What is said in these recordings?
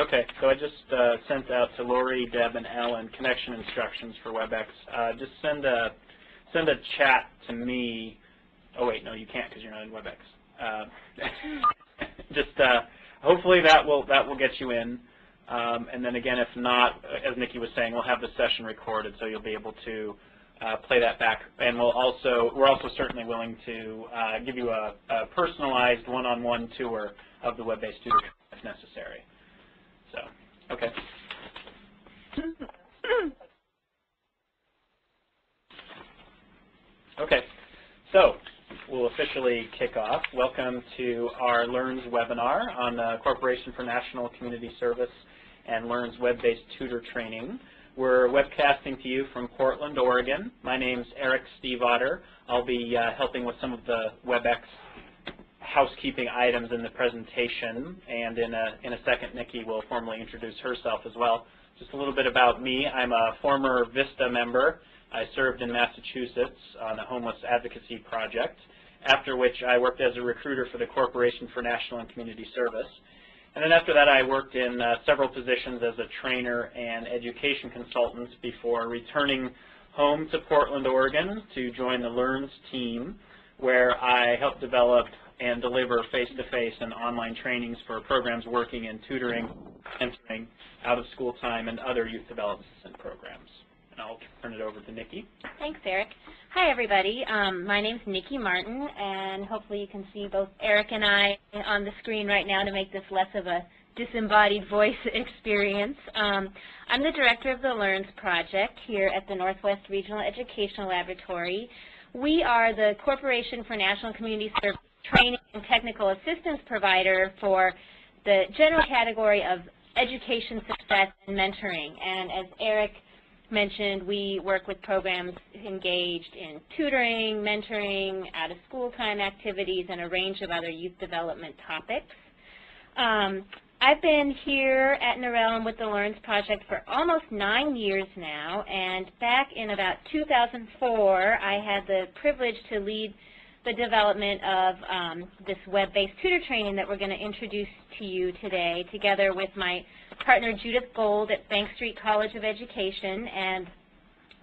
Okay, so I just sent out to Lori, Deb, and Ellen connection instructions for WebEx. Just send a chat to me. Oh wait, no, you can't because you're not in WebEx. Hopefully that will get you in. And then again, if not, as Nikki was saying, we'll have the session recorded, so you'll be able to play that back. And we're also certainly willing to give you a personalized one-on-one tour of the web-based tutor if necessary. So, okay. Okay, so we'll officially kick off. Welcome to our LEARNS webinar on the Corporation for National Community Service and LEARNS web-based tutor training. We're webcasting to you from Portland, Oregon. My name's Eric Steve Otter. I'll be helping with some of the WebEx housekeeping items in the presentation, and in a second Nikki will formally introduce herself as well. Just a little bit about me. I'm a former VISTA member. I served in Massachusetts on a homeless advocacy project, after which I worked as a recruiter for the Corporation for National and Community Service. And then after that I worked in several positions as a trainer and education consultant before returning home to Portland, Oregon to join the LEARNS team, where I helped develop and deliver face-to-face and online trainings for programs working in tutoring, mentoring, out-of-school time, and other youth development programs. And I'll turn it over to Nikki. Thanks, Eric. Hi, everybody. My name's Nikki Martin, and hopefully you can see both Eric and I on the screen right now to make this less of a disembodied voice experience. I'm the director of the LEARNS project here at the Northwest Regional Educational Laboratory. We are the Corporation for National Community Service training and technical assistance provider for the general category of education success and mentoring. And as Eric mentioned, we work with programs engaged in tutoring, mentoring, out-of-school time activities, and a range of other youth development topics. I've been here at Narellan with the LEARNS project for almost 9 years now, and back in about 2004, I had the privilege to lead the development of this web-based tutor training that we're going to introduce to you today, together with my partner Judith Gold at Bank Street College of Education, and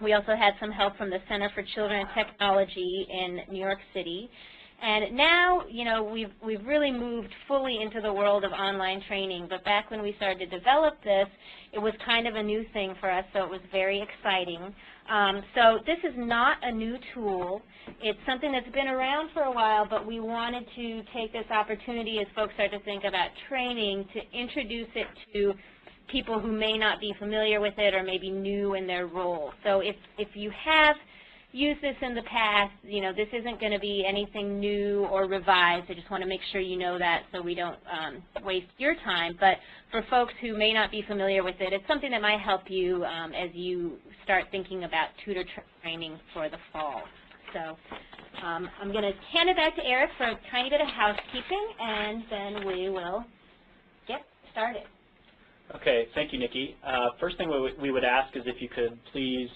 we also had some help from the Center for Children and Technology in New York City. And now, you know, we've really moved fully into the world of online training, but back when we started to develop this, it was kind of a new thing for us, so it was very exciting. So this is not a new tool. It's something that's been around for a while, but we wanted to take this opportunity as folks start to think about training to introduce it to people who may not be familiar with it or maybe new in their role. So if you have used this in the past, you know, this isn't going to be anything new or revised. I just want to make sure you know that so we don't waste your time. But for folks who may not be familiar with it, it's something that might help you as you start thinking about tutor training for the fall. So I'm going to hand it back to Eric for a tiny bit of housekeeping, and then we will get started. Okay, thank you, Nikki. First thing we would ask is if you could please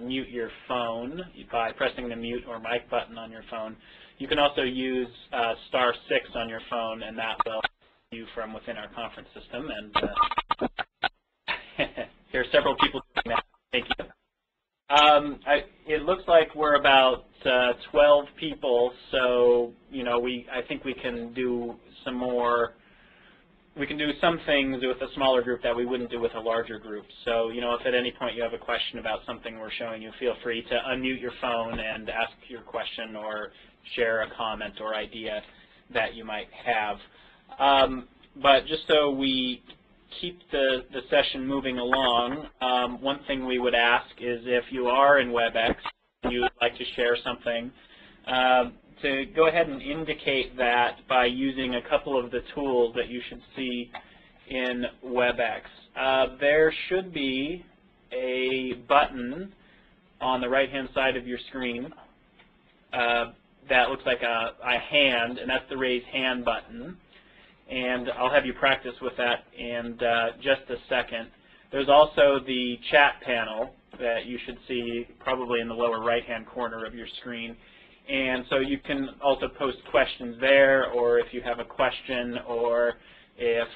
mute your phone by pressing the mute or mic button on your phone. You can also use *6 on your phone, and that will help you from within our conference system. And there are several people doing that. Thank you. It looks like we're about 12 people, so you know I think we can do some more. We can do some things with a smaller group that we wouldn't do with a larger group. So, you know, if at any point you have a question about something we're showing you, feel free to unmute your phone and ask your question or share a comment or idea that you might have. But just so we keep the session moving along, one thing we would ask is if you are in WebEx and you would like to share something, to go ahead and indicate that by using a couple of the tools that you should see in WebEx. There should be a button on the right-hand side of your screen that looks like a hand, and that's the raise hand button. And I'll have you practice with that in just a second. There's also the chat panel that you should see probably in the lower right-hand corner of your screen. And so you can also post questions there, or if you have a question, or if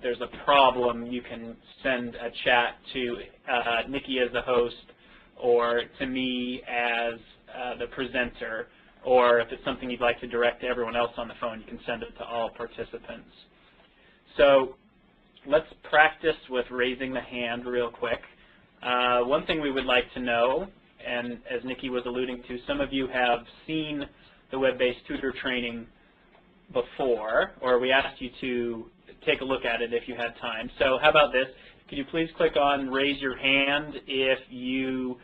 there's a problem, you can send a chat to Nikki as the host, or to me as the presenter, or if it's something you'd like to direct to everyone else on the phone, you can send it to all participants. So let's practice with raising the hand real quick. One thing we would like to know, and as Nikki was alluding to, some of you have seen the web-based tutor training before, or we asked you to take a look at it if you had time. So how about this? Could you please click on raise your hand if you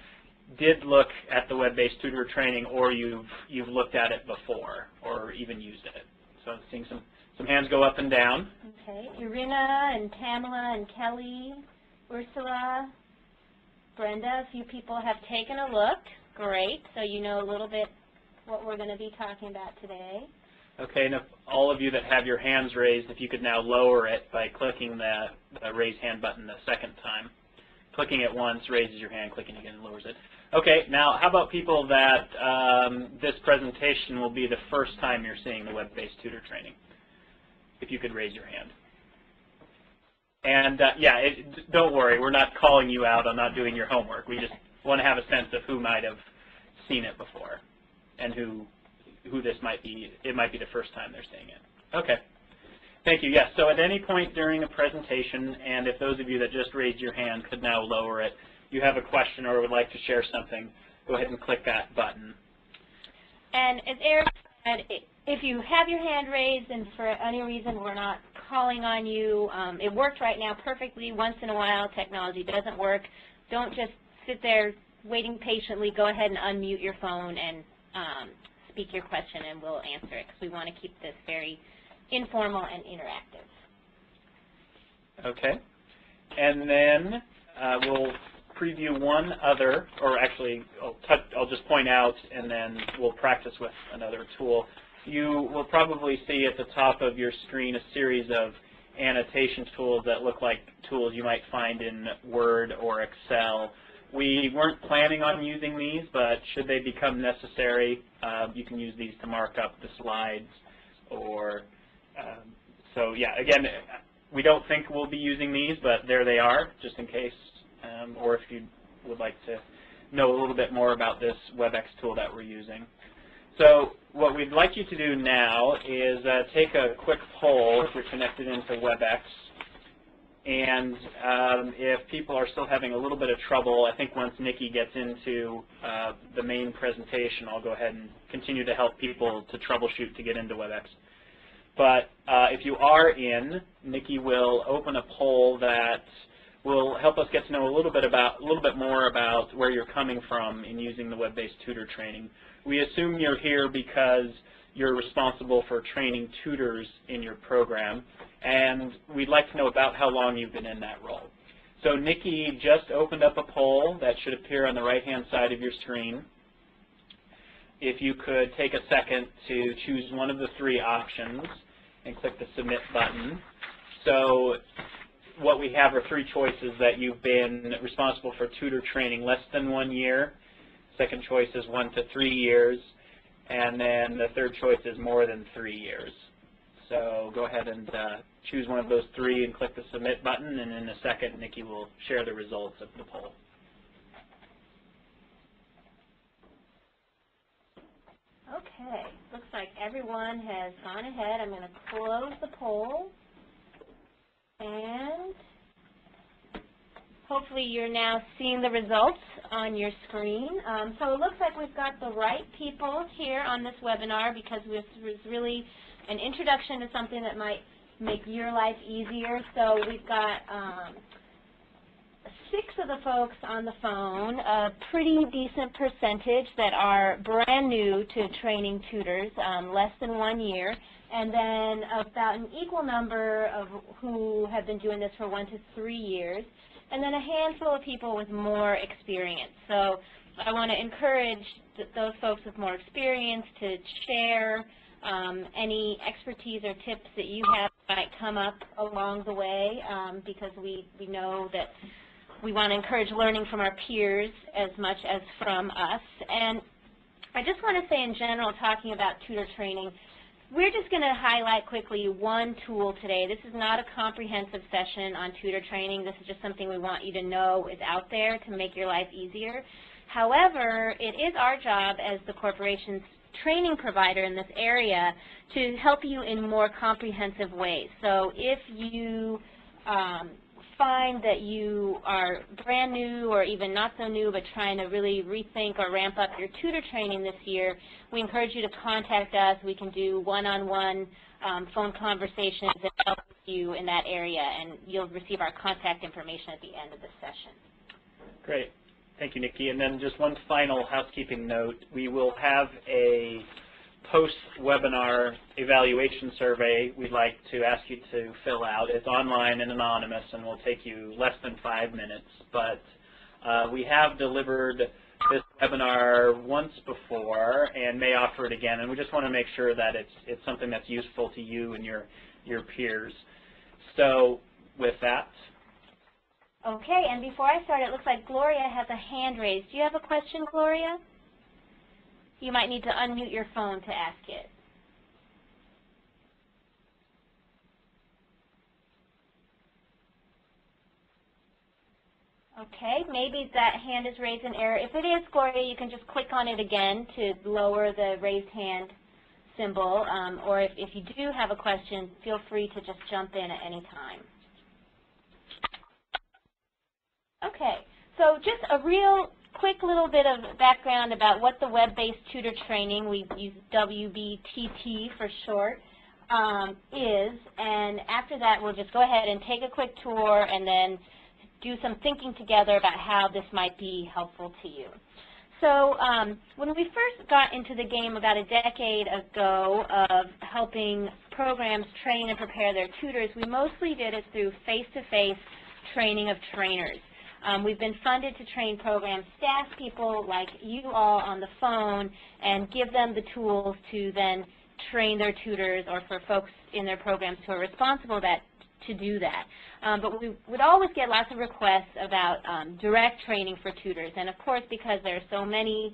did look at the web-based tutor training, or you've looked at it before or even used it. So I'm seeing some hands go up and down. Okay, Irina and Tamala and Kelly, Ursula, Brenda, a few people have taken a look. Great, so you know a little bit what we're going to be talking about today. Okay, and if all of you that have your hands raised, if you could now lower it by clicking the raise hand button the second time. Clicking it once raises your hand, clicking again lowers it. Okay, now how about people that this presentation will be the first time you're seeing the web-based tutor training? If you could raise your hand. And yeah, don't worry, we're not calling you out on not doing your homework. We just want to have a sense of who might have seen it before and who this might be. It might be the first time they're seeing it. Okay. Thank you. Yes, so at any point during a presentation, and if those of you that just raised your hand could now lower it, you have a question or would like to share something, go ahead and click that button. And as Eric said, if you have your hand raised and for any reason we're not calling on you, it worked right now perfectly. Once in a while technology doesn't work. Don't just sit there waiting patiently. Go ahead and unmute your phone and speak your question and we'll answer it, because we want to keep this very informal and interactive. Okay. And then we'll preview one other, or actually I'll just point out and then we'll practice with another tool. You will probably see at the top of your screen a series of annotation tools that look like tools you might find in Word or Excel. We weren't planning on using these, but should they become necessary, you can use these to mark up the slides. Or so yeah, again, we don't think we'll be using these, but there they are, just in case. Or if you would like to know a little bit more about this WebEx tool that we're using. So what we'd like you to do now is take a quick poll if you're connected into WebEx. And if people are still having a little bit of trouble, I think once Nikki gets into the main presentation, I'll go ahead and continue to help people to troubleshoot to get into WebEx. But if you are in, Nikki will open a poll that will help us get to know a little bit more about where you're coming from in using the web-based tutor training. We assume you're here because you're responsible for training tutors in your program, and we'd like to know about how long you've been in that role. So Nikki just opened up a poll that should appear on the right-hand side of your screen. If you could take a second to choose one of the three options and click the Submit button. So what we have are three choices: that you've been responsible for tutor training less than 1 year, second choice is 1 to 3 years, and then the third choice is more than 3 years. So go ahead and choose one of those three and click the Submit button, and in a second Nikki will share the results of the poll. Okay, looks like everyone has gone ahead. I'm going to close the poll, and hopefully you're now seeing the results on your screen. So it looks like we've got the right people here on this webinar, because this was really an introduction to something that might make your life easier. So we've got 6 of the folks on the phone, a pretty decent percentage that are brand new to training tutors, less than 1 year, and then about an equal number of who have been doing this for 1 to 3 years, and then a handful of people with more experience. So I want to encourage those folks with more experience to share any expertise or tips that you have that might come up along the way, because we know that we want to encourage learning from our peers as much as from us. And I just want to say in general, talking about tutor training, we're just going to highlight quickly one tool today. This is not a comprehensive session on tutor training. This is just something we want you to know is out there to make your life easier. However, it is our job as the corporation's training provider in this area to help you in more comprehensive ways. So if you find that you are brand new or even not so new but trying to really rethink or ramp up your tutor training this year, we encourage you to contact us. We can do one-on-one phone conversations and help you in that area, and you'll receive our contact information at the end of the session. Great. Thank you, Nikki. And then just one final housekeeping note. We will have a post-webinar evaluation survey we'd like to ask you to fill out. It's online and anonymous and will take you less than 5 minutes. But we have delivered this webinar once before and may offer it again. And we just want to make sure that it's something that's useful to you and your peers. So with that. Okay, and before I start, it looks like Gloria has a hand raised. Do you have a question, Gloria? You might need to unmute your phone to ask it. Okay, maybe that hand is raised in error. If it is, Gloria, you can just click on it again to lower the raised hand symbol, or if you do have a question, feel free to just jump in at any time. Okay, so just a real quick little bit of background about what the web-based tutor training, we use WBTT for short, is, and after that we'll just go ahead and take a quick tour and then do some thinking together about how this might be helpful to you. So when we first got into the game about a decade ago of helping programs train and prepare their tutors, we mostly did it through face-to-face training of trainers. We've been funded to train program staff people like you all on the phone and give them the tools to then train their tutors, or for folks in their programs who are responsible to do that. But we would always get lots of requests about direct training for tutors. And of course, because there are so many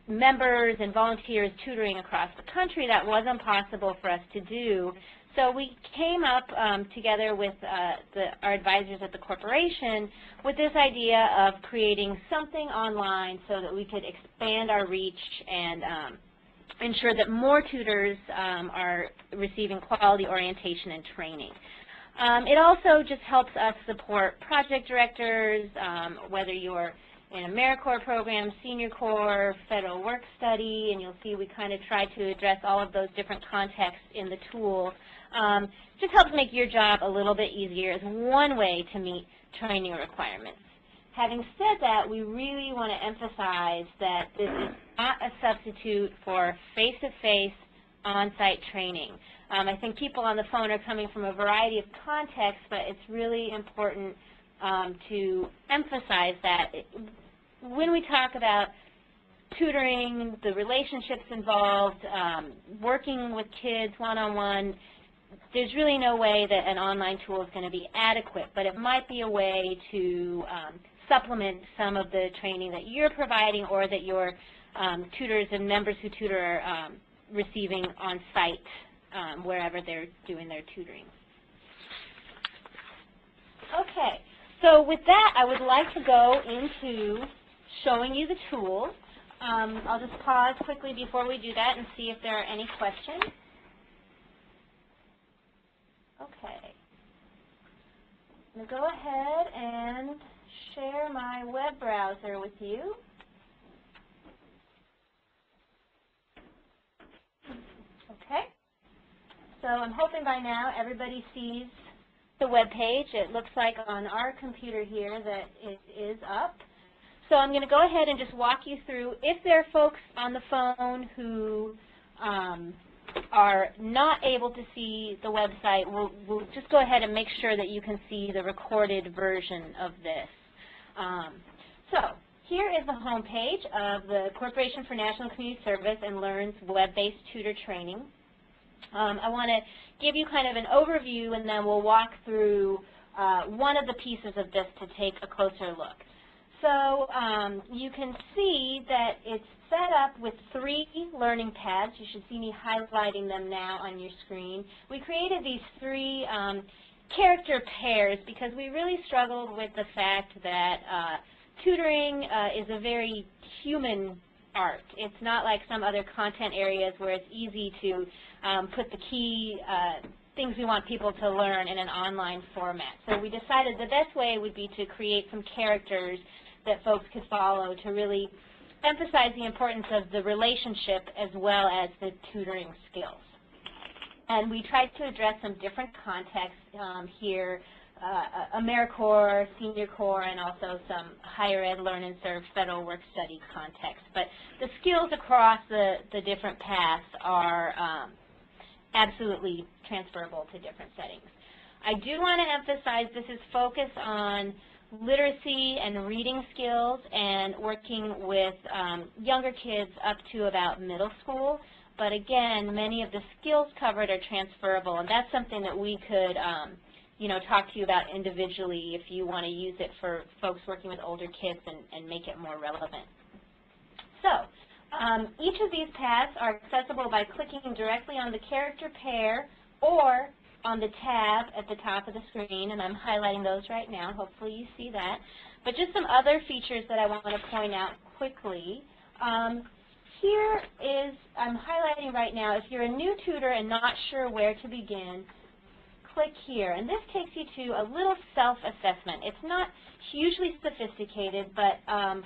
members and volunteers tutoring across the country, that wasn't possible for us to do. So we came up together with our advisors at the corporation with this idea of creating something online so that we could expand our reach and ensure that more tutors are receiving quality orientation and training. It also just helps us support project directors, whether you're in AmeriCorps program, Senior Corps, Federal Work Study, and you'll see we kind of try to address all of those different contexts in the tool. Just helps make your job a little bit easier as one way to meet training requirements. Having said that, we really want to emphasize that this is not a substitute for face-to-face on-site training. I think people on the phone are coming from a variety of contexts, but it's really important to emphasize that when we talk about tutoring, the relationships involved, working with kids one-on-one, there's really no way that an online tool is going to be adequate, but it might be a way to supplement some of the training that you're providing or that your tutors and members who tutor are receiving on site wherever they're doing their tutoring. Okay, so with that, I would like to go into showing you the tools. I'll just pause quickly before we do that and see if there are any questions. Okay. I'm going to go ahead and share my web browser with you. Okay. So I'm hoping by now everybody sees the web page. It looks like on our computer here that it is up. So I'm going to go ahead and just walk you through. If there are folks on the phone who are not able to see the website, we'll just go ahead and make sure that you can see the recorded version of this. So here is the home page of the Corporation for National Community Service and Learn's web-based tutor training. I want to give you kind of an overview, and then we'll walk through one of the pieces of this to take a closer look. So you can see that it's set up with 3 learning paths. You should see me highlighting them now on your screen. We created these 3 character pairs because we really struggled with the fact that tutoring is a very human art. It's not like some other content areas where it's easy to put the key things we want people to learn in an online format. So we decided the best way would be to create some characters that folks could follow to really emphasize the importance of the relationship as well as the tutoring skills. And we tried to address some different contexts here, AmeriCorps, Senior Corps, and also some higher ed, learn and serve, federal work study context. But the skills across the different paths are absolutely transferable to different settings. I do want to emphasize this is focused on literacy and reading skills and working with younger kids up to about middle school. But again, many of the skills covered are transferable, and that's something that we could you know, talk to you about individually if you want to use it for folks working with older kids and make it more relevant. So each of these paths are accessible by clicking directly on the character pair or on the tab at the top of the screen, and I'm highlighting those right now. Hopefully you see that. But just some other features that I want to point out quickly. Here is, I'm highlighting right now, if you're a new tutor and not sure where to begin, click here. And this takes you to a little self-assessment. It's not hugely sophisticated, but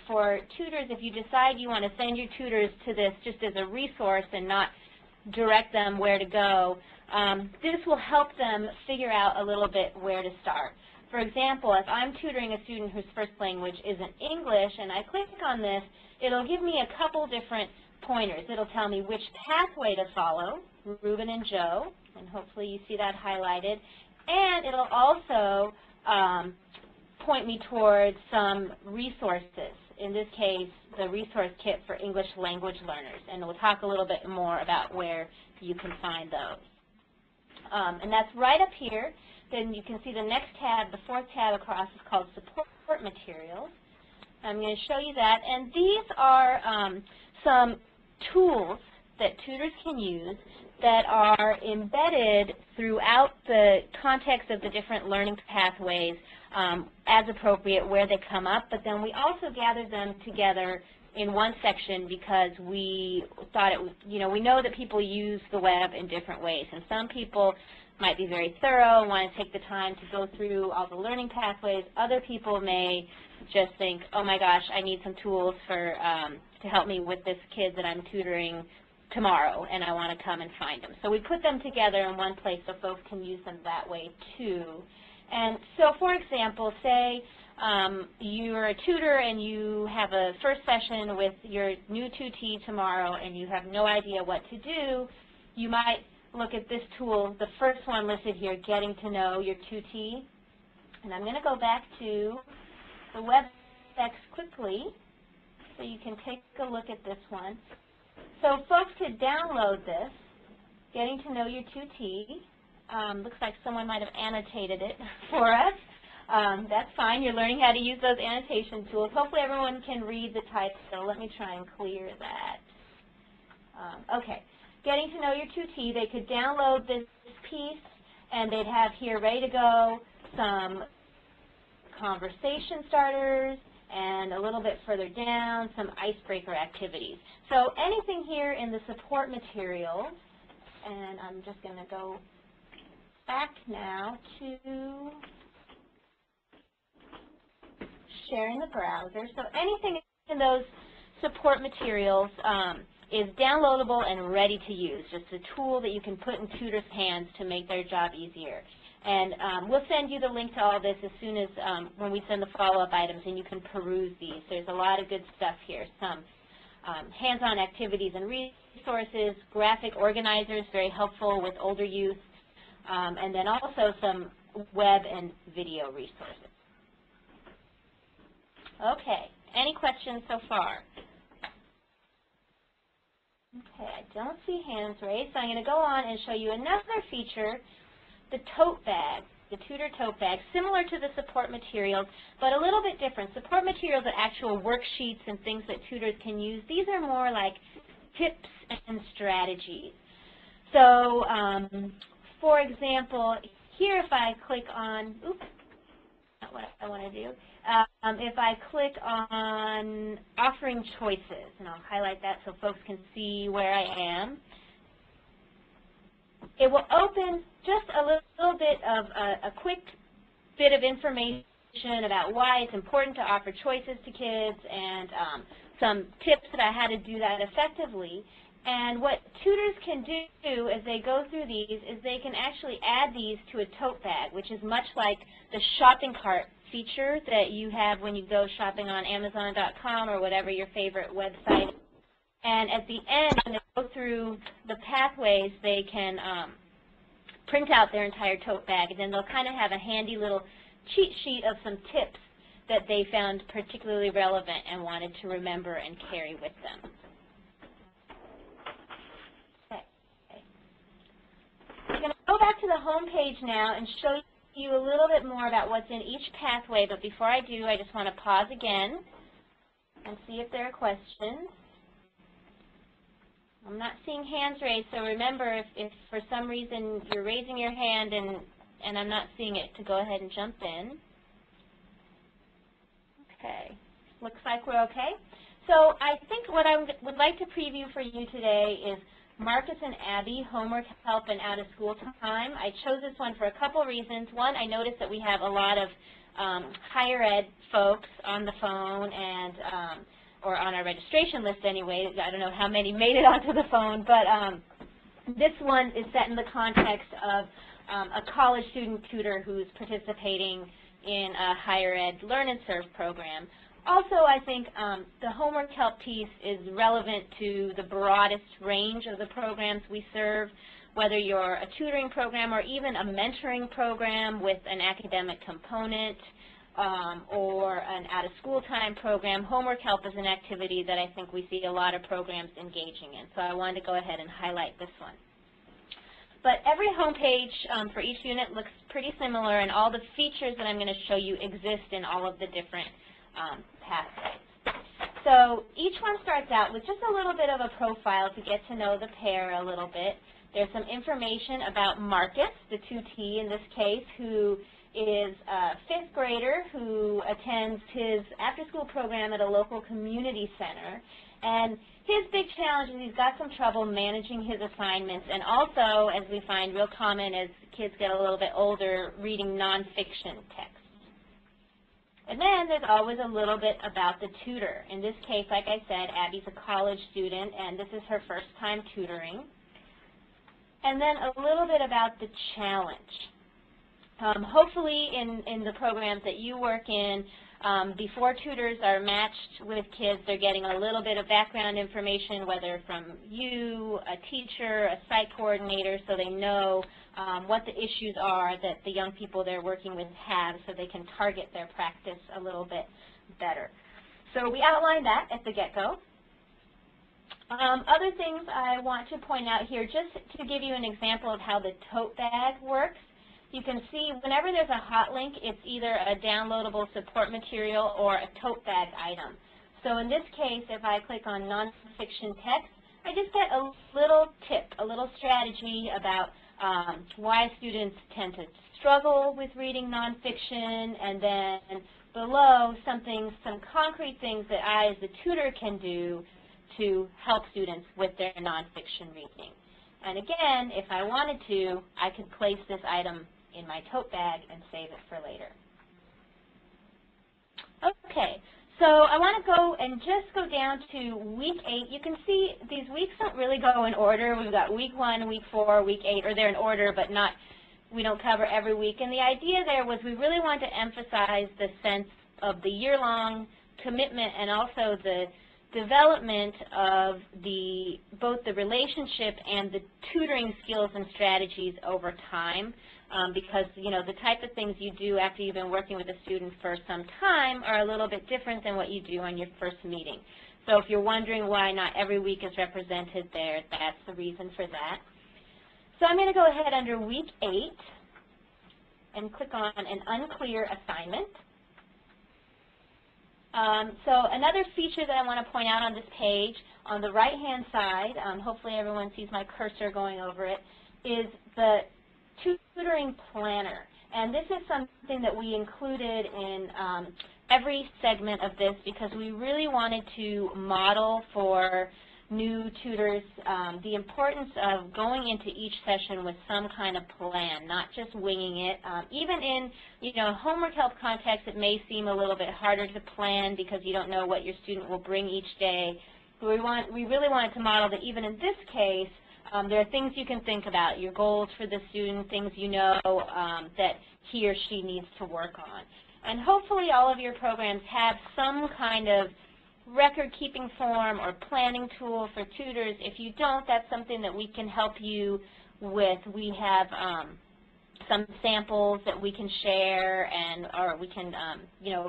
for tutors, if you decide you want to send your tutors to this just as a resource and not direct them where to go, this will help them figure out a little bit where to start. For example, if I'm tutoring a student whose first language isn't English and I click on this, it'll give me a couple different pointers. It'll tell me which pathway to follow, Ruben and Joe, and hopefully you see that highlighted. And it'll also point me towards some resources. In this case, the resource kit for English language learners. And we'll talk a little bit more about where you can find those. And that's right up here. Then you can see the next tab, the 4th tab across, is called Support Materials. I'm going to show you that. And these are some tools that tutors can use that are embedded throughout the context of the different learning pathways as appropriate where they come up. But then we also gathered them together in one section because we thought it was, you know, we know that people use the web in different ways. And some people might be very thorough and want to take the time to go through all the learning pathways. Other people may just think, oh my gosh, I need some tools for to help me with this kid that I'm tutoring tomorrow, and I want to come and find them. So we put them together in one place so folks can use them that way too. And so, for example, say you're a tutor and you have a first session with your new tutee tomorrow and you have no idea what to do, you might look at this tool, the first one listed here, Getting to Know Your Tutee. And I'm going to go back to the web specs quickly so you can take a look at this one. So folks could download this, Getting to Know Your Tutee. Looks like someone might have annotated it for us. That's fine. You're learning how to use those annotation tools. Hopefully everyone can read the type, so let me try and clear that. Okay. Getting to Know Your Tutee, they could download this piece, and they'd have here ready to go some conversation starters, and a little bit further down, some icebreaker activities. So anything here in the support materials, and I'm just going to go back now to sharing the browser. So anything in those support materials is downloadable and ready to use, just a tool that you can put in tutors' hands to make their job easier. And we'll send you the link to all this as soon as when we send the follow-up items, and you can peruse these. There's a lot of good stuff here, some hands-on activities and resources, graphic organizers, very helpful with older youth, and then also some web and video resources. Okay, any questions so far? Okay, I don't see hands raised, so I'm going to go on and show you another feature, the tote bag. the Tutor tote bag, similar to the support materials, but a little bit different. Support materials are actual worksheets and things that tutors can use. These are more like tips and strategies. So, for example, here if I click on, oops, not what I want to do. If I click on offering choices, and I'll highlight that so folks can see where I am, it will open just a little bit of a quick bit of information about why it's important to offer choices to kids and some tips about how to do that effectively. And what tutors can do as they go through these is they can actually add these to a tote bag, which is much like the shopping cart feature that you have when you go shopping on Amazon.com or whatever your favorite website. And at the end, when they go through the pathways, they can print out their entire tote bag, and then they'll kind of have a handy little cheat sheet of some tips that they found particularly relevant and wanted to remember and carry with them. I'm going to go back to the home page now and show you a little bit more about what's in each pathway, but before I do, I just want to pause again and see if there are questions. I'm not seeing hands raised, so remember if for some reason you're raising your hand and I'm not seeing it, to go ahead and jump in. Okay, looks like we're okay. So I think what I would like to preview for you today is Marcus and Abby, homework help and out of school time. I chose this one for a couple reasons. One, I noticed that we have a lot of higher ed folks on the phone and or on our registration list anyway. I don't know how many made it onto the phone, but this one is set in the context of a college student tutor who's participating in a higher ed Learn and Serve program. Also, I think the homework help piece is relevant to the broadest range of the programs we serve, whether you're a tutoring program or even a mentoring program with an academic component, or an out-of-school time program. Homework help is an activity that I think we see a lot of programs engaging in, so I wanted to go ahead and highlight this one. But every home page for each unit looks pretty similar, and all the features that I'm going to show you exist in all of the different pathways. So each one starts out with just a little bit of a profile to get to know the pair a little bit. There's some information about Marcus, the 2T in this case, who is a 5th grader who attends his after-school program at a local community center. And his big challenge is he's got some trouble managing his assignments, and also, as we find real common as kids get a little bit older, reading nonfiction texts. And then there's always a little bit about the tutor. In this case, like I said, Abby's a college student, and this is her first time tutoring. And then a little bit about the challenge. Hopefully in the programs that you work in, before tutors are matched with kids, they're getting a little bit of background information, whether from you, a teacher, a site coordinator, so they know what the issues are that the young people they're working with have, so they can target their practice a little bit better. So we outlined that at the get-go. Other things I want to point out here, just to give you an example of how the tote bag works. You can see whenever there's a hot link, it's either a downloadable support material or a tote bag item. So in this case, if I click on nonfiction text, I just get a little tip, a little strategy about why students tend to struggle with reading nonfiction, and then below some concrete things that I as the tutor can do to help students with their nonfiction reading. And again, if I wanted to, I could place this item in my tote bag and save it for later. Okay, so I want to go and just go down to week 8. You can see these weeks don't really go in order. We've got week 1, week 4, week 8, or they're in order, but not, we don't cover every week. And the idea there was we really want to emphasize the sense of the year-long commitment and also the development of both the relationship and the tutoring skills and strategies over time, because the type of things you do after you've been working with a student for some time are a little bit different than what you do on your first meeting. So if you're wondering why not every week is represented there, that's the reason for that. So I'm going to go ahead under week 8. and click on an unclear assignment. So another feature that I want to point out on this page, on the right-hand side, hopefully everyone sees my cursor going over it, is the tutoring planner. And this is something that we included in every segment of this because we really wanted to model for new tutors the importance of going into each session with some kind of plan, not just winging it. Even in homework help context, it may seem a little bit harder to plan because you don't know what your student will bring each day. But we really wanted to model that even in this case, there are things you can think about, your goals for the student, things you know that he or she needs to work on. And hopefully all of your programs have some kind of record-keeping form or planning tool for tutors. If you don't, that's something that we can help you with. We have some samples that we can share, or we can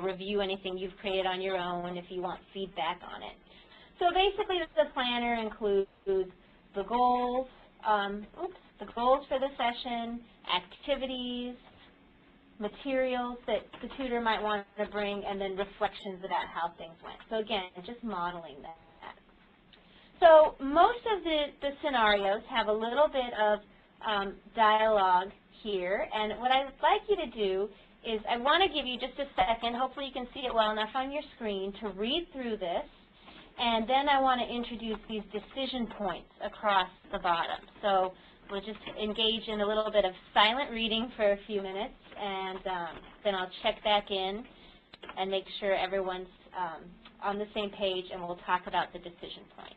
review anything you've created on your own if you want feedback on it. So basically the planner includes the goals, the goals for the session, activities, materials that the tutor might want to bring, and then reflections about how things went. So again, just modeling that. So most of the scenarios have a little bit of dialogue here, and what I'd like you to do is I want to give you just a second, hopefully you can see it well enough on your screen, to read through this, and then I want to introduce these decision points across the bottom. So we'll just engage in a little bit of silent reading for a few minutes, and then I'll check back in and make sure everyone's on the same page, and we'll talk about the decision points.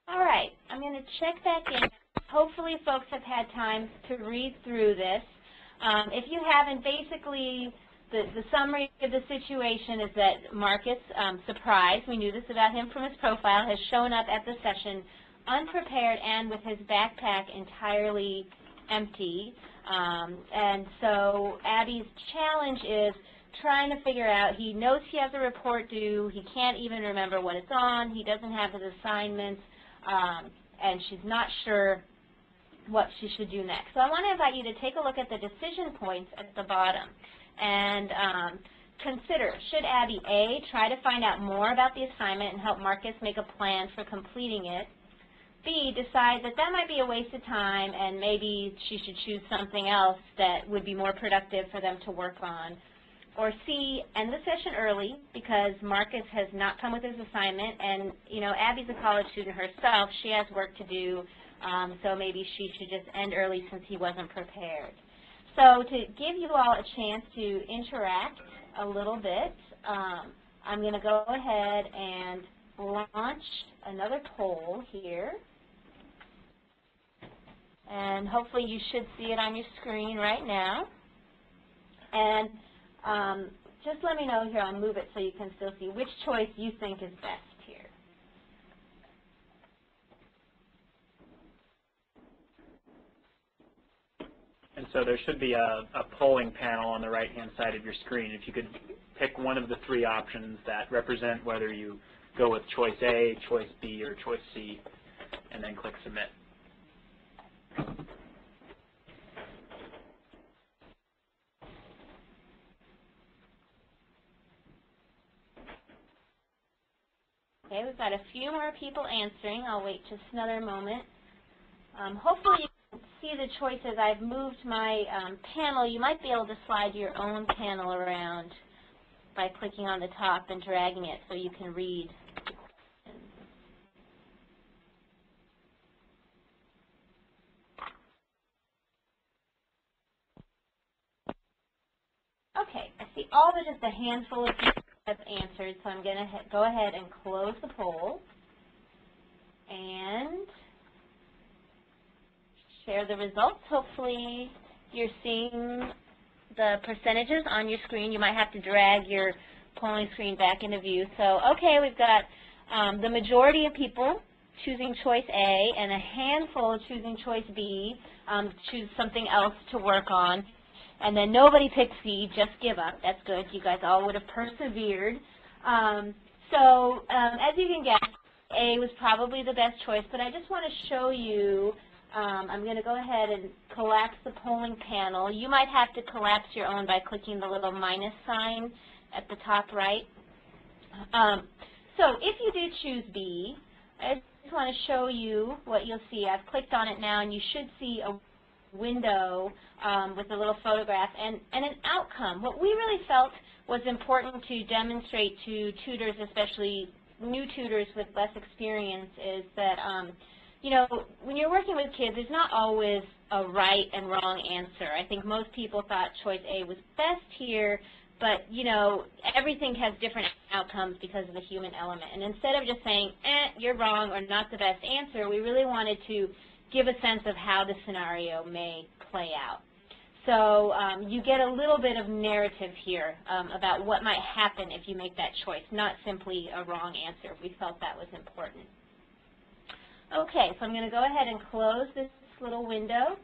All right, I'm going to check back in. Hopefully folks have had time to read through this. If you haven't, basically the summary of the situation is that Marcus, surprised, we knew this about him from his profile, has shown up at the session unprepared and with his backpack entirely empty. And so Abby's challenge is trying to figure out, he knows he has a report due, he can't even remember what it's on, he doesn't have his assignments, and she's not sure what she should do next. So I want to invite you to take a look at the decision points at the bottom and consider, should Abby A, try to find out more about the assignment and help Marcus make a plan for completing it, B, decide that that might be a waste of time and maybe she should choose something else that would be more productive for them to work on, or C, end the session early because Marcus has not come with his assignment, and Abby's a college student herself, she has work to do, so maybe she should just end early since he wasn't prepared. So to give you all a chance to interact a little bit, I'm going to go ahead and launch another poll here, and hopefully you should see it on your screen right now. And just let me know here, I'll move it so you can still see which choice you think is best here. And so there should be a polling panel on the right-hand side of your screen. If you could pick one of the three options that represent whether you go with choice A, choice B, or choice C, and then click Submit. Okay, we've got a few more people answering. I'll wait just another moment. Hopefully you can see the choices. I've moved my panel. You might be able to slide your own panel around by clicking on the top and dragging it so you can read. Okay, I see all but just a handful of people have answered, so I'm going to go ahead and close the poll and share the results. Hopefully you're seeing the percentages on your screen. You might have to drag your polling screen back into view. So, okay, we've got the majority of people choosing choice A and a handful choosing choice B, choose something else to work on. And then nobody picked C, just give up. That's good. You guys all would have persevered. As you can guess, A was probably the best choice, but I just want to show you, I'm going to go ahead and collapse the polling panel. You might have to collapse your own by clicking the little minus sign at the top right. So if you do choose B, I just want to show you what you'll see. I've clicked on it now, and you should see a window with a little photograph and an outcome. What we really felt was important to demonstrate to tutors, especially new tutors with less experience, is that you know, when you're working with kids, there's not always a right and wrong answer. I think most people thought choice A was best here, but you know, everything has different outcomes because of the human element. And instead of just saying, you're wrong or not the best answer, we really wanted to give a sense of how the scenario may play out. So you get a little bit of narrative here about what might happen if you make that choice, not simply a wrong answer. We felt that was important. Okay, so I'm going to go ahead and close this little window,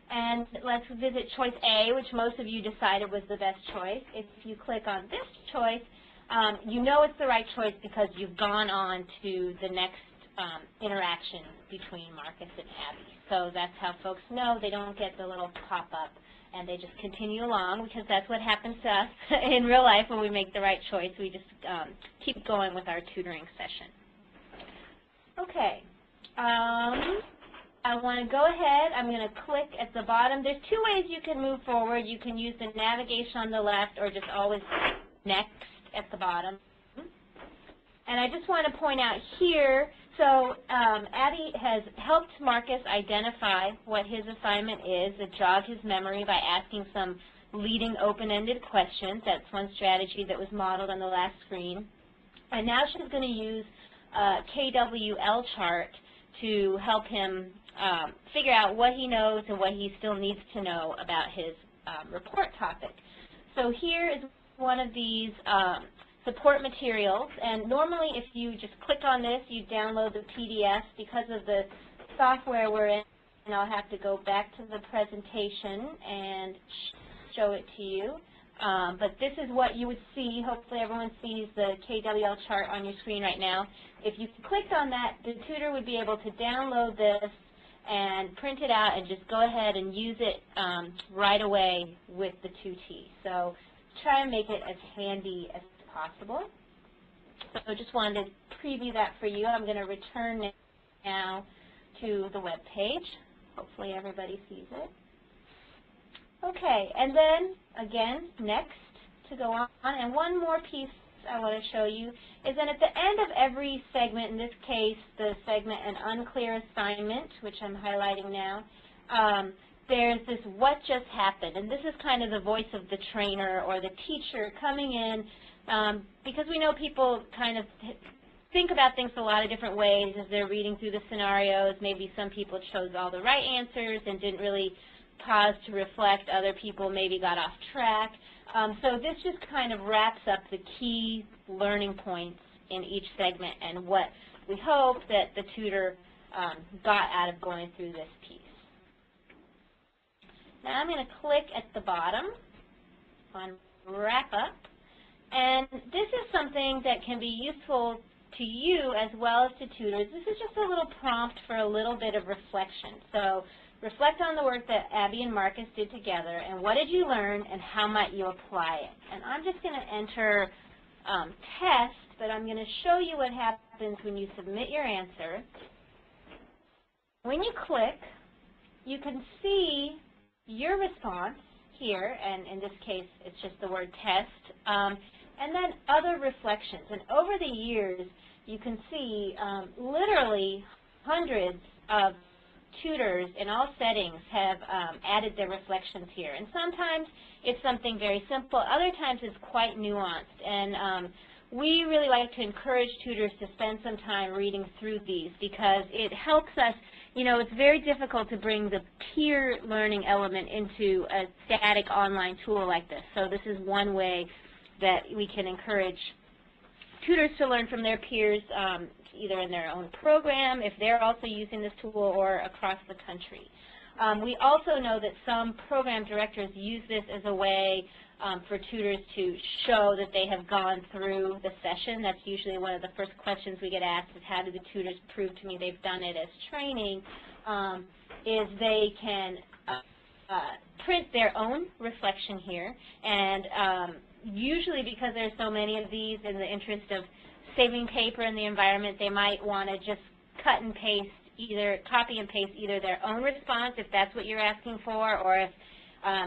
and let's visit choice A, which most of you decided was the best choice. If you click on this choice, you know it's the right choice because you've gone on to the next interaction between Marcus and Abby. So that's how folks know. They don't get the little pop-up, and they just continue along, because that's what happens to us in real life when we make the right choice. We just keep going with our tutoring session. Okay. I want to go ahead. I'm going to click at the bottom. There's two ways you can move forward. You can use the navigation on the left, or just always next at the bottom. And I just want to point out here, so Abby has helped Marcus identify what his assignment is, to jog his memory by asking some leading open-ended questions. That's one strategy that was modeled on the last screen. And now she's going to use a KWL chart to help him figure out what he knows and what he still needs to know about his report topic. So here is one of these support materials, and normally if you just click on this, you download the PDF. Because of the software we're in, and I'll have to go back to the presentation and show it to you. But this is what you would see. Hopefully everyone sees the KWL chart on your screen right now. If you clicked on that, the tutor would be able to download this and print it out and just go ahead and use it right away with the 2T. So try and make it as handy as possible. So I just wanted to preview that for you. I'm going to return now to the web page. Hopefully everybody sees it. Okay, and then again, next to go on, and one more piece I want to show you is that at the end of every segment, in this case the segment An Unclear Assignment, which I'm highlighting now, there's this what just happened, and this is kind of the voice of the trainer or the teacher coming in, because we know people kind of think about things a lot of different ways as they're reading through the scenarios. Maybe some people chose all the right answers and didn't really pause to reflect. Other people maybe got off track. So this just kind of wraps up the key learning points in each segment and what we hope that the tutor got out of going through this piece. Now I'm going to click at the bottom on Wrap Up. And this is something that can be useful to you as well as to tutors. This is just a little prompt for a little bit of reflection. So reflect on the work that Abby and Marcus did together, and what did you learn, and how might you apply it? And I'm just going to enter test, but I'm going to show you what happens when you submit your answer. When you click, you can see your response here, and in this case it's just the word test. and then other reflections. And over the years, you can see literally hundreds of tutors in all settings have added their reflections here. And sometimes it's something very simple. Other times it's quite nuanced. And we really like to encourage tutors to spend some time reading through these because it helps us. You know, it's very difficult to bring the peer learning element into a static online tool like this. So this is one way that we can encourage tutors to learn from their peers, either in their own program, if they're also using this tool, or across the country. We also know that some program directors use this as a way for tutors to show that they have gone through the session. That's usually one of the first questions we get asked is how do the tutors prove to me they've done it as training, is they can print their own reflection here. And usually because there's so many of these, in the interest of saving paper in the environment, they might want to just cut and paste, either copy and paste either their own response if that's what you're asking for, or if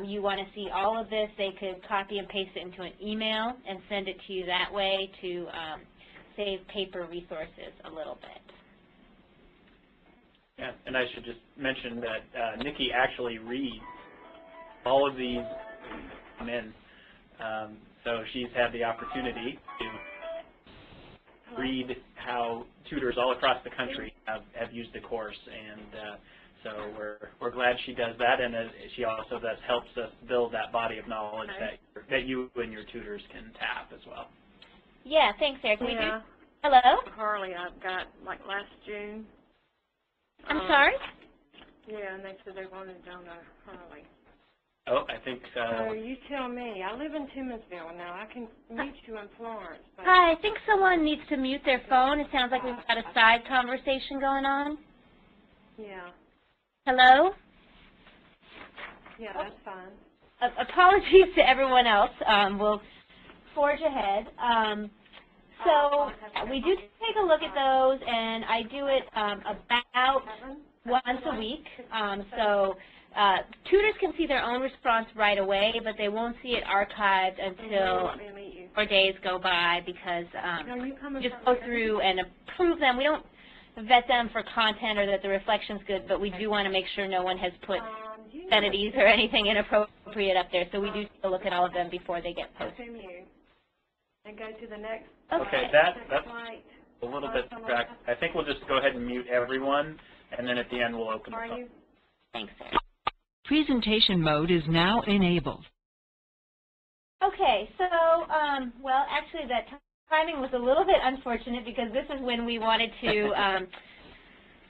you want to see all of this, they could copy and paste it into an email and send it to you that way to save paper resources a little bit. Yeah, and I should just mention that Nikki actually reads all of these come in. So she's had the opportunity to read how tutors all across the country have used the course, and so we're glad she does that, and she also helps us build that body of knowledge that you and your tutors can tap as well. Yeah, thanks, Eric. Yeah. Hello? Harley, I've got like last June. I'm sorry? Yeah, and they said they wanted to donate Harley. Oh, I think. So you tell me. I live in Timminsville now. I can meet you in Florence. But Hi, I think someone needs to mute their phone. It sounds like we've got a side conversation going on. yeah. Hello? Yeah, that's fine. Apologies to everyone else. We'll forge ahead. So we do take a look at those, and I do it about once a week. So tutors can see their own response right away, but they won't see it archived until 4 days go by, because we just go through and approve them. We don't vet them for content or that the reflection's good, but we do want to make sure no one has put obscenities or anything inappropriate up there. So we do take a look at all of them before they get posted. And go to the next. Okay, that's a little bit distracting. I think we'll just go ahead and mute everyone, and then at the end we'll open the phone. Thanks, Sarah. Presentation mode is now enabled. Okay, so, well, actually that timing was a little bit unfortunate, because this is when we wanted to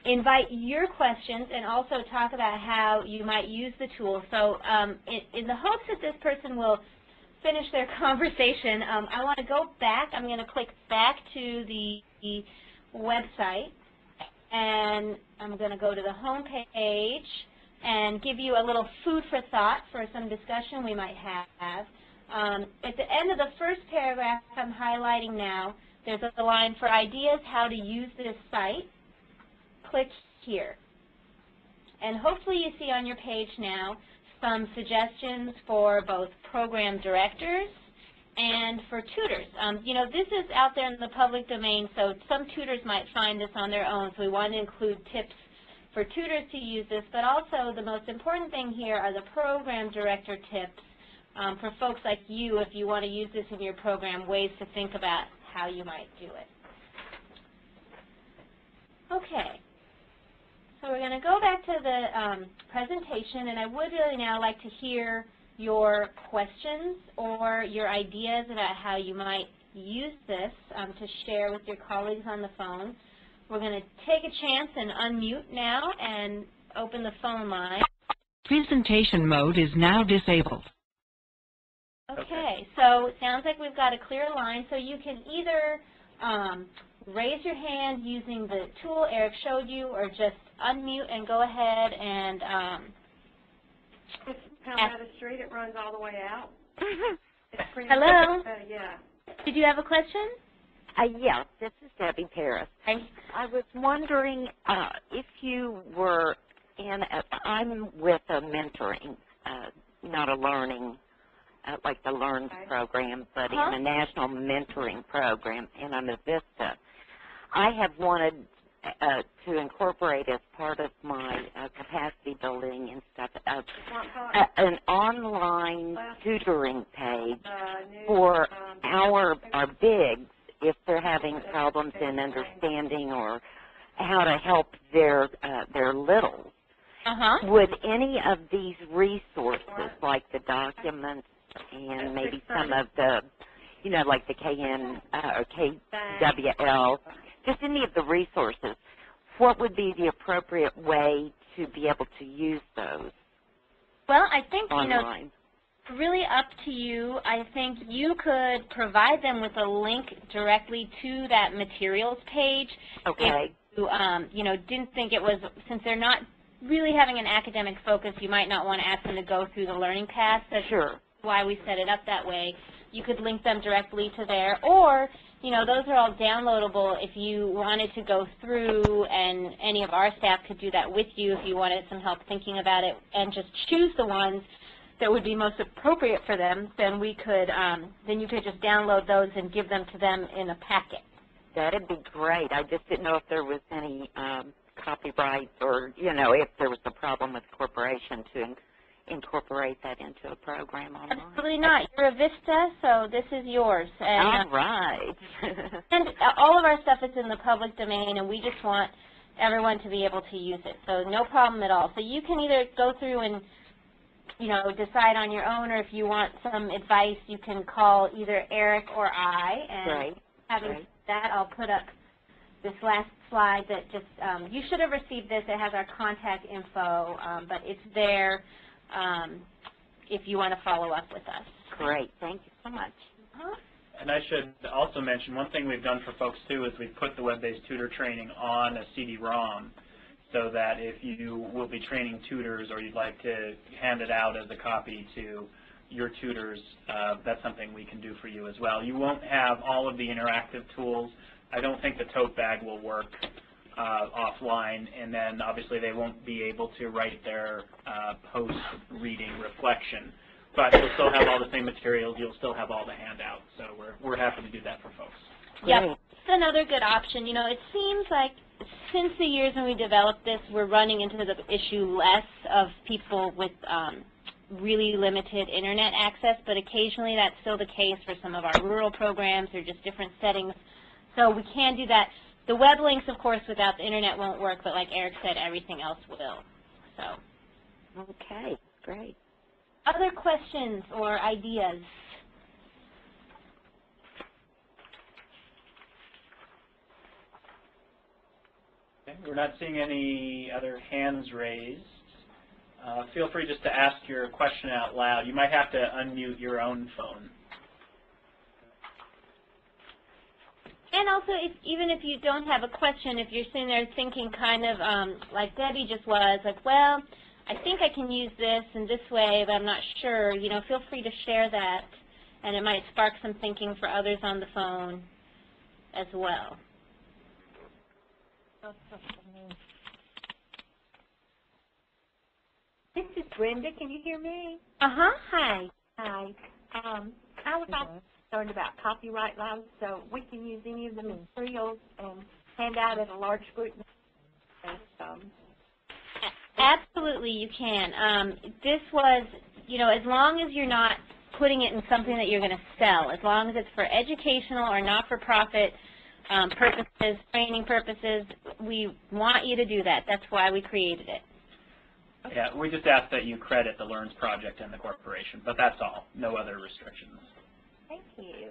invite your questions and also talk about how you might use the tool. So in the hopes that this person will finish their conversation, I want to go back. I'm going to click back to the website, and I'm going to go to the home page and give you a little food for thought for some discussion we might have. At the end of the first paragraph I'm highlighting now, there's a line for ideas how to use this site. Click here. And hopefully you see on your page now some suggestions for both program directors and for tutors. You know, this is out there in the public domain, so some tutors might find this on their own, so we want to include tips for tutors to use this, but also the most important thing here are the program director tips for folks like you, if you want to use this in your program, ways to think about how you might do it. Okay. So we're going to go back to the presentation, and I would really now like to hear your questions or your ideas about how you might use this to share with your colleagues on the phone. We're going to take a chance and unmute now and open the phone line. Presentation mode is now disabled. Okay, so it sounds like we've got a clear line, so you can either raise your hand using the tool Eric showed you, or just unmute and go ahead and It's kind of out of the street. It runs all the way out. Hello? Yeah. Did you have a question? Yeah, this is Debbie Paris. I was wondering if you were I'm with a mentoring, not a learning like the LEARNS program, but in a national mentoring program, and I'm a Vista. I have wanted to incorporate as part of my capacity building and stuff an online tutoring page for our bigs if they're having problems in understanding or how to help their littles. Would any of these resources, like the documents and maybe some of the, you know, like the KN or KWL, just any of the resources, what would be the appropriate way to be able to use those? Well, I think, online? You know, really up to you. I think you could provide them with a link directly to that materials page. Okay. If you know, didn't think it was, since they're not really having an academic focus, you might not want to ask them to go through the learning path. That's why we set it up that way. You could link them directly to there, or, you know, those are all downloadable if you wanted to go through, and any of our staff could do that with you if you wanted some help thinking about it, and just choose the ones that would be most appropriate for them. Then we could, then you could just download those and give them to them in a packet. That'd be great. I just didn't know if there was any copyright, or, you know, if there was a problem with corporation to incorporate that into a program online. Absolutely not. You're a Vista, so this is yours. And, all right. and all of our stuff is in the public domain, and we just want everyone to be able to use it. So no problem at all. So you can either go through and, you know, decide on your own, or if you want some advice, you can call either Eric or I. And having that, I'll put up this last slide that just, you should have received this. It has our contact info, but it's there if you want to follow up with us. Great. Thank you so much. And I should also mention, one thing we've done for folks, too, is we've put the web-based tutor training on a CD-ROM, so that if you will be training tutors or you'd like to hand it out as a copy to your tutors, that's something we can do for you as well. You won't have all of the interactive tools. I don't think the tote bag will work offline, and then obviously they won't be able to write their post-reading reflection. But you'll still have all the same materials. You'll still have all the handouts. So we're happy to do that for folks. Yeah, it's another good option. You know, it seems like since the years when we developed this, we're running into the issue less of people with really limited internet access, but occasionally that's still the case for some of our rural programs or just different settings. So we can do that. The web links, of course, without the internet won't work, but like Eric said, everything else will. So. Okay, great. Other questions or ideas? Okay, we're not seeing any other hands raised. Feel free just to ask your question out loud. You might have to unmute your own phone. And also, even if you don't have a question, if you're sitting there thinking kind of like Debbie just was, like, well, I think I can use this in this way, but I'm not sure, you know, feel free to share that, and it might spark some thinking for others on the phone as well. This is Brenda. Can you hear me? Hi. Hi. I was also concerned about copyright laws, so we can use any of the materials and hand out at a large group. Absolutely, you can. This was, you know, as long as you're not putting it in something that you're going to sell, as long as it's for educational or not-for-profit purposes, training purposes, we want you to do that. That's why we created it. Yeah, we just ask that you credit the LEARNS project and the corporation, but that's all. No other restrictions. Thank you.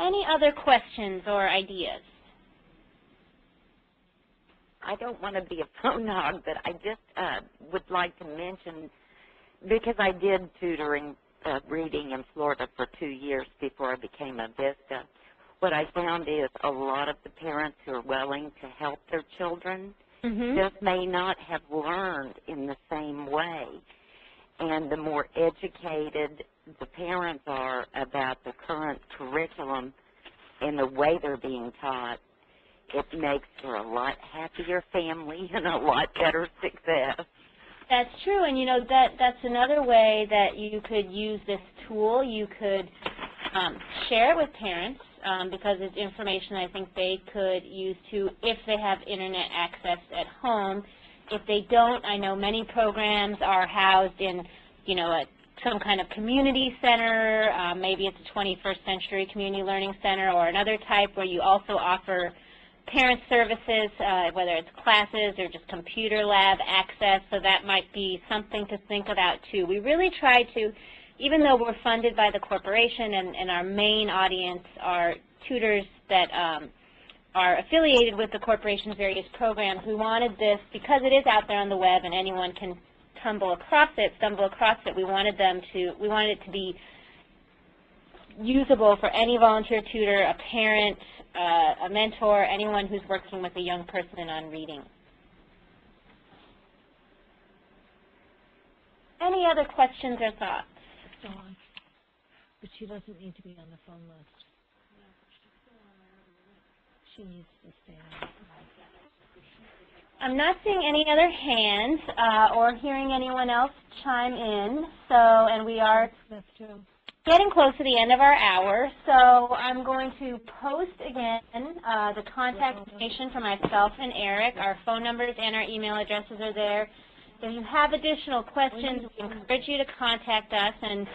Any other questions or ideas? I don't want to be a phone hog, but I just would like to mention, because I did tutoring reading in Florida for 2 years before I became a Vista, what I found is a lot of the parents who are willing to help their children just may not have learned in the same way. And the more educated the parents are about the current curriculum and the way they're being taught, it makes for a lot happier family and a lot better success. That's true, and you know that's another way that you could use this tool. You could share it with parents because it's information I think they could use too if they have internet access at home. If they don't, I know many programs are housed in, you know, some kind of community center. Maybe it's a 21st Century Community Learning Center or another type where you also offer parent services, whether it's classes or just computer lab access, so that might be something to think about too. We really try to, even though we're funded by the corporation and our main audience are tutors that are affiliated with the corporation's various programs, we wanted this, because it is out there on the web and anyone can stumble across it, we wanted it to be usable for any volunteer tutor, a parent, a mentor, anyone who's working with a young person on reading. Any other questions or thoughts? Dawn, but she doesn't need to be on the phone list. She needs to stay on. I'm not seeing any other hands or hearing anyone else chime in, and we are getting close to the end of our hour, so I'm going to post again the contact information for myself and Eric. Our phone numbers and our email addresses are there. If you have additional questions, we encourage you to contact us, and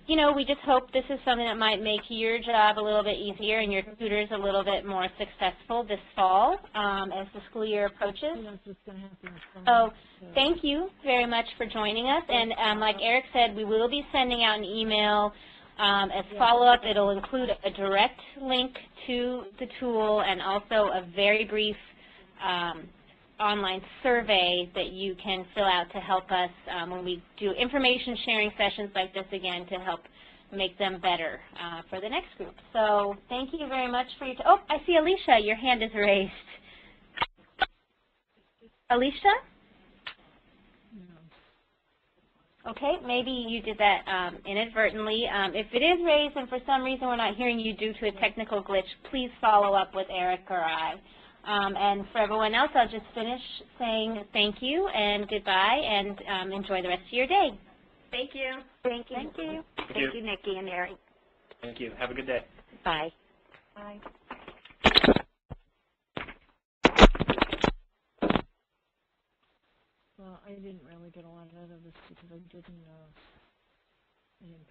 you know, we just hope this is something that might make your job a little bit easier and your tutors a little bit more successful this fall as the school year approaches. So thank you very much for joining us, and like Eric said, we will be sending out an email as follow-up. It'll include a direct link to the tool and also a very brief online survey that you can fill out to help us when we do information sharing sessions like this again to help make them better for the next group. So thank you very much for your oh, I see Alicia, your hand is raised. Alicia? No. Okay, maybe you did that inadvertently. If it is raised and for some reason we're not hearing you due to a technical glitch, please follow up with Eric or I. And for everyone else, I'll just finish saying thank you and goodbye, and enjoy the rest of your day. Thank you. Thank you. Thank you. Thank you, Nikki and Eric. Thank you. Have a good day. Bye. Bye. Well, I didn't really get a lot out of this because I didn't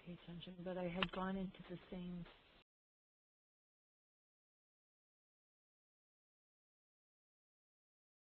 pay attention, but I had gone into the same